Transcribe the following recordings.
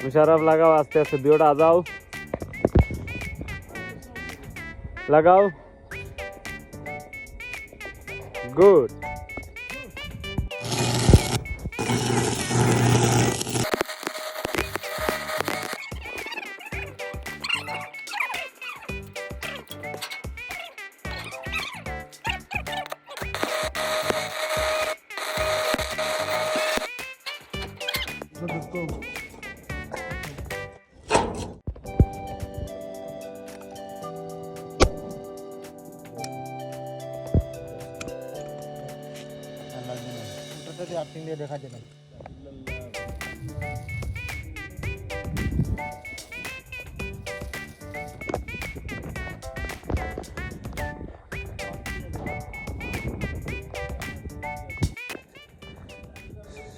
मुशर्रफ लगाओ आस्ते आस्ते दुटा आ जाओ लगाओ गुड দেখা যাবে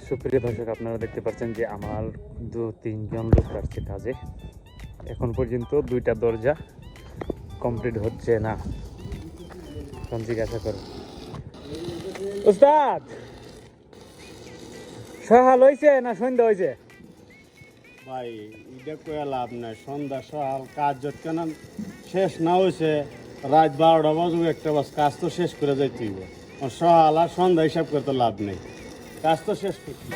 সুপ্রিয় দর্শক আপনারা দেখতে পাচ্ছেন যে আমার 2-3 জন লোক আসছে কাজে এখন পর্যন্ত 2টা দরজা কমপ্লিট হচ্ছে না এখন জিজ্ঞাসা করো উস্তাদ সকাল হয়েছে না সন্ধ্যা হয়েছে ভাই এটা কয়ে লাভ নাই সন্ধ্যা সকাল কাজ যতক্ষণ শেষ না হয়েছে রাত 12টা বাজুক একটা বাস কাজ তো শেষ করে যাইতে হইব সকাল আর সন্ধ্যা হিসাব করতে লাভ নেই কাজ তো শেষ করতে